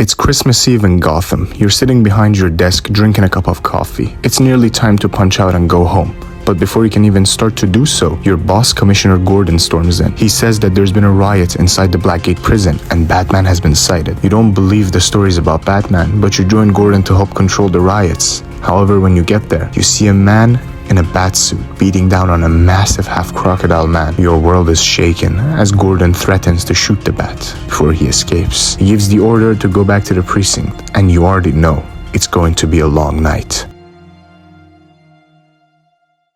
It's Christmas Eve in Gotham. You're sitting behind your desk drinking a cup of coffee. It's nearly time to punch out and go home. But before you can even start to do so, your boss, Commissioner Gordon, storms in. He says that there's been a riot inside the Blackgate prison and Batman has been sighted. You don't believe the stories about Batman, but you join Gordon to help control the riots. However, when you get there, you see a man in a bat suit beating down on a massive half-crocodile man. Your world is shaken as Gordon threatens to shoot the bat before he escapes. He gives the order to go back to the precinct, and you already know it's going to be a long night.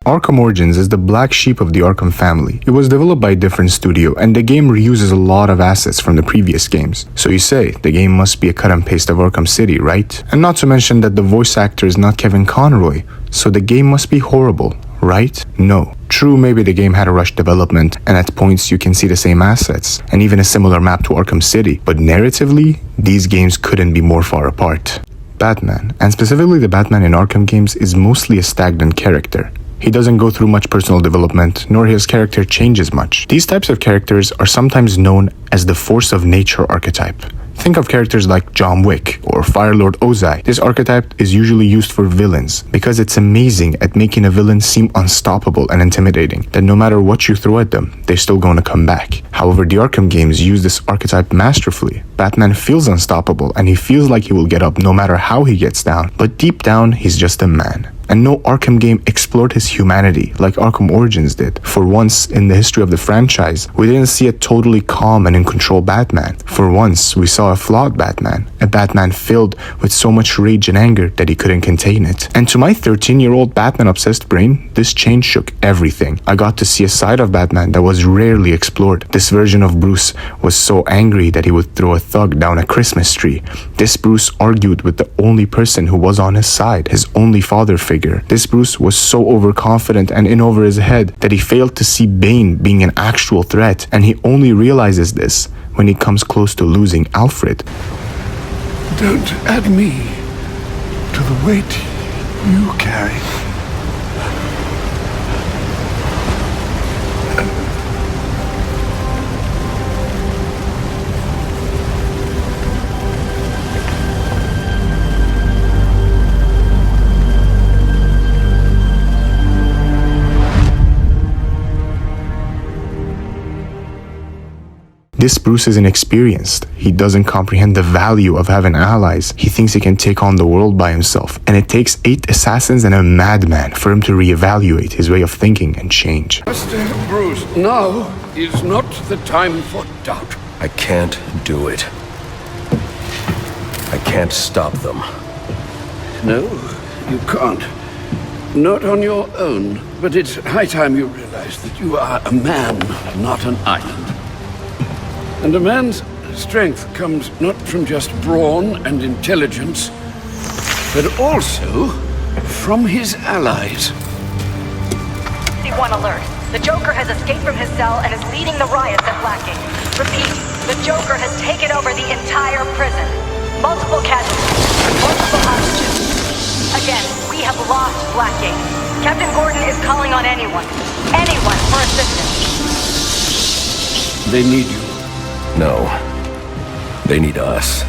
Arkham Origins is the black sheep of the Arkham family. It was developed by a different studio, and the game reuses a lot of assets from the previous games. So you say, the game must be a cut and paste of Arkham City, right? And not to mention that the voice actor is not Kevin Conroy, so the game must be horrible, right? No. True, maybe the game had a rushed development, and at points you can see the same assets, and even a similar map to Arkham City, but narratively, these games couldn't be more far apart. Batman, and specifically the Batman in Arkham games, is mostly a stagnant character. He doesn't go through much personal development, nor his character changes much. These types of characters are sometimes known as the force of nature archetype. Think of characters like John Wick or Firelord Ozai. This archetype is usually used for villains because it's amazing at making a villain seem unstoppable and intimidating, that no matter what you throw at them, they're still going to come back. However, the Arkham games use this archetype masterfully. Batman feels unstoppable and he feels like he will get up no matter how he gets down, but deep down, he's just a man. And no Arkham game explored his humanity like Arkham Origins did. For once in the history of the franchise, we didn't see a totally calm and in control Batman. For once, we saw a flawed Batman. A Batman filled with so much rage and anger that he couldn't contain it. And to my 13-year-old Batman-obsessed brain, this change shook everything. I got to see a side of Batman that was rarely explored. This version of Bruce was so angry that he would throw a thug down a Christmas tree. This Bruce argued with the only person who was on his side, his only father figure. This Bruce was so overconfident and in over his head that he failed to see Bane being an actual threat, and he only realizes this when he comes close to losing Alfred. Don't add me to the weight you carry. This Bruce is inexperienced. He doesn't comprehend the value of having allies. He thinks he can take on the world by himself. And it takes 8 assassins and a madman for him to reevaluate his way of thinking and change. Mr. Bruce, now is not the time for doubt. I can't do it. I can't stop them. No, you can't. Not on your own. But it's high time you realize that you are a man, not an island. And a man's strength comes not from just brawn and intelligence, but also from his allies. One alert. The Joker has escaped from his cell and is leading the riots at Blackgate. Repeat, the Joker has taken over the entire prison. Multiple casualties, multiple hostages. Again, we have lost Blackgate. Captain Gordon is calling on anyone for assistance. They need you. No. They need us.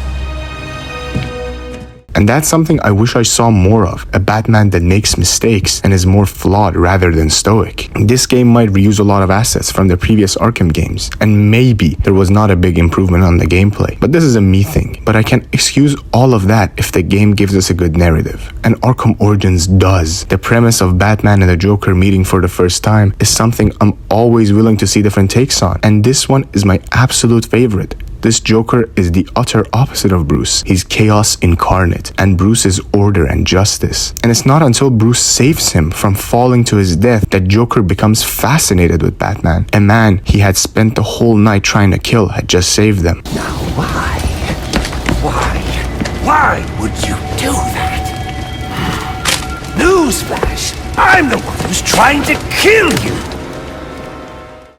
And that's something I wish I saw more of, a Batman that makes mistakes and is more flawed rather than stoic. This game might reuse a lot of assets from the previous Arkham games, and maybe there was not a big improvement on the gameplay, but this is a me thing. But I can excuse all of that if the game gives us a good narrative, and Arkham Origins does. The premise of Batman and the Joker meeting for the first time is something I'm always willing to see different takes on, and this one is my absolute favorite. This Joker is the utter opposite of Bruce. He's chaos incarnate, and Bruce is order and justice. And it's not until Bruce saves him from falling to his death that Joker becomes fascinated with Batman. A man he had spent the whole night trying to kill had just saved them. Now why? Why would you do that? Newsflash! I'm the one who's trying to kill you!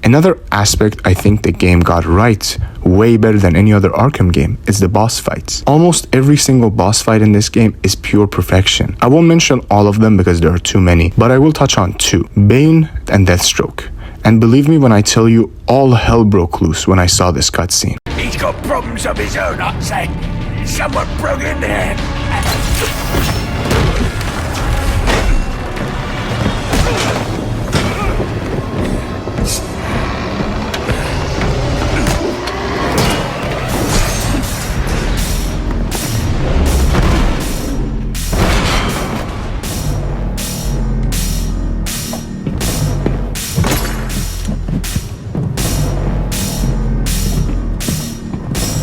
Another aspect I think the game got right, way better than any other Arkham game, is the boss fights. Almost every single boss fight in this game is pure perfection. I won't mention all of them because there are too many, but I will touch on 2, Bane and Deathstroke. And believe me when I tell you, all hell broke loose when I saw this cutscene. He's got problems of his own, I'd say. Someone broke in there.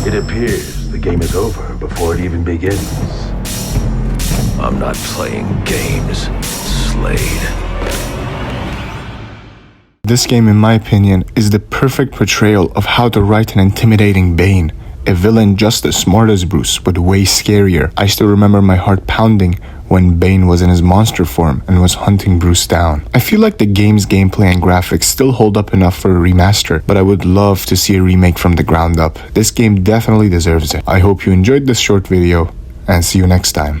It appears the game is over before it even begins. I'm not playing games, Slade. This game, in my opinion, is the perfect portrayal of how to write an intimidating Bane. A villain just as smart as Bruce, but way scarier. I still remember my heart pounding when Bane was in his monster form and was hunting Bruce down. I feel like the game's gameplay and graphics still hold up enough for a remaster, but I would love to see a remake from the ground up. This game definitely deserves it. I hope you enjoyed this short video, and see you next time.